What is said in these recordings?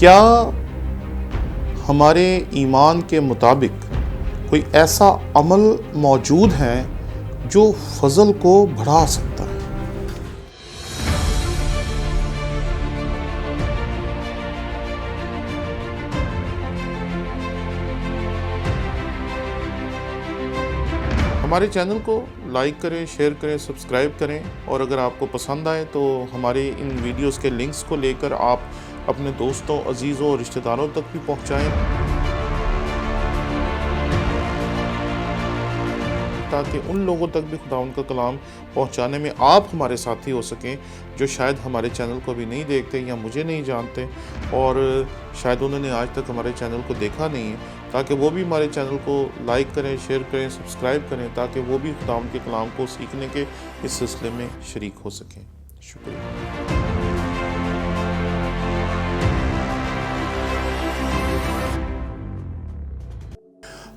کیا ہمارے ایمان کے مطابق کوئی ایسا عمل موجود ہے جو فضل کو بڑھا سکتا ہے؟ ہمارے چینل کو لائک کریں، شیئر کریں، سبسکرائب کریں، اور اگر آپ کو پسند آئے تو ہمارے ان ویڈیوز کے لنکس کو لے کر آپ اپنے دوستوں، عزیزوں اور رشتہ داروں تک بھی پہنچائیں، تاکہ ان لوگوں تک بھی خداوند کا کلام پہنچانے میں آپ ہمارے ساتھی ہو سکیں جو شاید ہمارے چینل کو ابھی نہیں دیکھتے یا مجھے نہیں جانتے، اور شاید انہوں نے آج تک ہمارے چینل کو دیکھا نہیں ہے، تاکہ وہ بھی ہمارے چینل کو لائک کریں، شیئر کریں، سبسکرائب کریں، تاکہ وہ بھی خداوند کے کلام کو سیکھنے کے اس سلسلے میں شریک ہو سکیں۔ شکریہ۔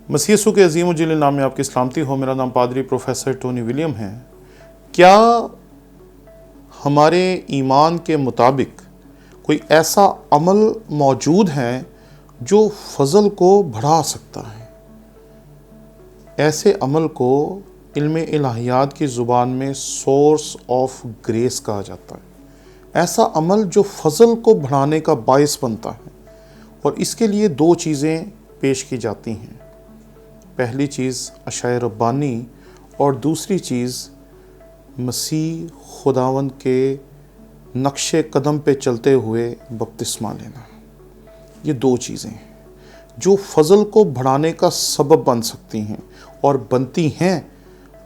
مسیح یسوع کے عظیم و جلیل نام میں آپ کی سلامتی ہو۔ میرا نام پادری پروفیسر ٹونی ولیم ہے۔ کیا ہمارے ایمان کے مطابق کوئی ایسا عمل موجود ہے جو فضل کو بڑھا سکتا ہے؟ ایسے عمل کو علم الہیات کی زبان میں سورس آف گریس کہا جاتا ہے۔ ایسا عمل جو فضل کو بڑھانے کا باعث بنتا ہے، اور اس کے لیے دو چیزیں پیش کی جاتی ہیں۔ پہلی چیز عشاء ربانی، اور دوسری چیز مسیح خداوند کے نقش قدم پہ چلتے ہوئے بپتسمہ لینا۔ یہ دو چیزیں ہیں جو فضل کو بڑھانے کا سبب بن سکتی ہیں اور بنتی ہیں۔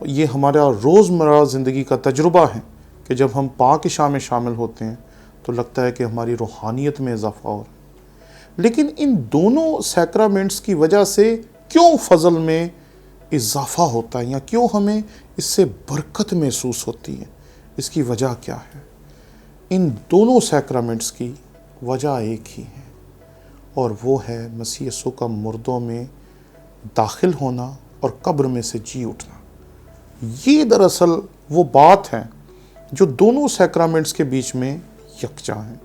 یہ ہمارا روزمرہ زندگی کا تجربہ ہے کہ جب ہم پاک عشاء میں شامل ہوتے ہیں تو لگتا ہے کہ ہماری روحانیت میں اضافہ ہو رہا ہے۔ لیکن ان دونوں سیکرامنٹس کی وجہ سے کیوں فضل میں اضافہ ہوتا ہے، یا کیوں ہمیں اس سے برکت محسوس ہوتی ہے؟ اس کی وجہ کیا ہے؟ ان دونوں سیکرامنٹس کی وجہ ایک ہی ہے، اور وہ ہے مسیح یسوع کا مردوں میں داخل ہونا اور قبر میں سے جی اٹھنا۔ یہ دراصل وہ بات ہے جو دونوں سیکرامنٹس کے بیچ میں یکجا ہیں۔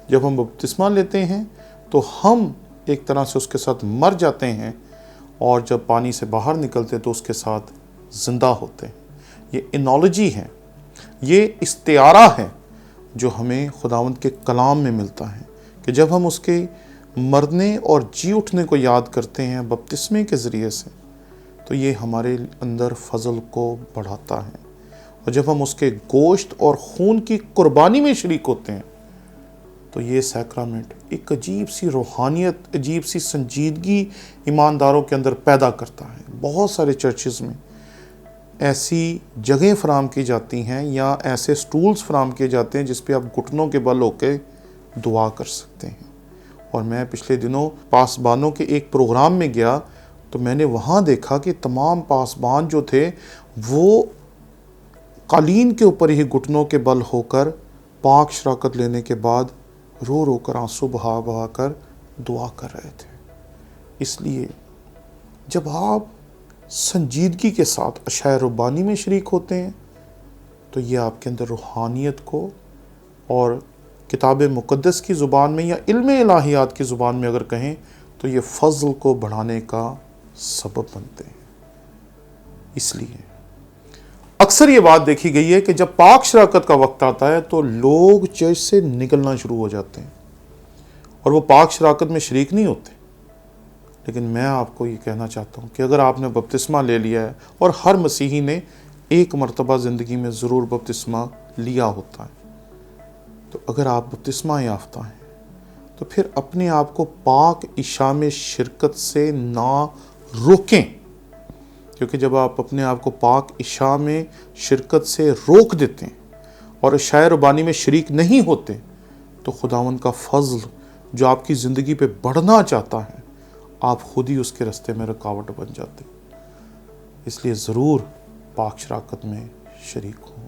جب ہم بپتسمہ لیتے ہیں تو ہم ایک طرح سے اس کے ساتھ مر جاتے ہیں، اور جب پانی سے باہر نکلتے تو اس کے ساتھ زندہ ہوتے ہیں۔ یہ انالوجی ہے، یہ استعارہ ہے جو ہمیں خداوند کے کلام میں ملتا ہے، کہ جب ہم اس کے مرنے اور جی اٹھنے کو یاد کرتے ہیں بپتسمے کے ذریعے سے، تو یہ ہمارے اندر فضل کو بڑھاتا ہے۔ اور جب ہم اس کے گوشت اور خون کی قربانی میں شریک ہوتے ہیں تو یہ سیکرامنٹ ایک عجیب سی روحانیت، عجیب سی سنجیدگی ایمانداروں کے اندر پیدا کرتا ہے۔ بہت سارے چرچز میں ایسی جگہیں فراہم کی جاتی ہیں یا ایسے سٹولز فراہم کیے جاتے ہیں جس پہ آپ گھٹنوں کے بل ہو کے دعا کر سکتے ہیں۔ اور میں پچھلے دنوں پاسبانوں کے ایک پروگرام میں گیا تو میں نے وہاں دیکھا کہ تمام پاسبان جو تھے وہ قالین کے اوپر ہی گھٹنوں کے بل ہو کر پاک شراکت لینے کے بعد رو رو کر، آنسو بہا بہا کر دعا کر رہے تھے۔ اس لیے جب آپ سنجیدگی کے ساتھ عشاء ربانی میں شریک ہوتے ہیں تو یہ آپ کے اندر روحانیت کو، اور کتاب مقدس کی زبان میں یا علم الہیات کی زبان میں اگر کہیں تو یہ فضل کو بڑھانے کا سبب بنتے ہیں۔ اس لیے اکثر یہ بات دیکھی گئی ہے کہ جب پاک شراکت کا وقت آتا ہے تو لوگ چرچ سے نکلنا شروع ہو جاتے ہیں اور وہ پاک شراکت میں شریک نہیں ہوتے۔ لیکن میں آپ کو یہ کہنا چاہتا ہوں کہ اگر آپ نے بپتسمہ لے لیا ہے، اور ہر مسیحی نے ایک مرتبہ زندگی میں ضرور بپتسمہ لیا ہوتا ہے، تو اگر آپ بپتسمہ یافتہ ہیں تو پھر اپنے آپ کو پاک عشاء میں شرکت سے نہ روکیں، کیونکہ جب آپ اپنے آپ کو پاک عشاء میں شرکت سے روک دیتے ہیں اور عشاء ربانی میں شریک نہیں ہوتے تو خداوند کا فضل جو آپ کی زندگی پہ بڑھنا چاہتا ہے، آپ خود ہی اس کے راستے میں رکاوٹ بن جاتے۔ اس لیے ضرور پاک شراکت میں شریک ہوں۔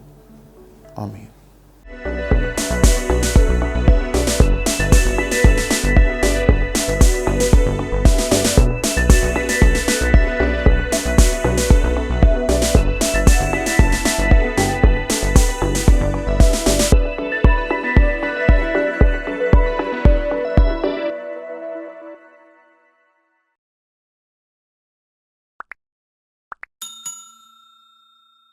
آمین۔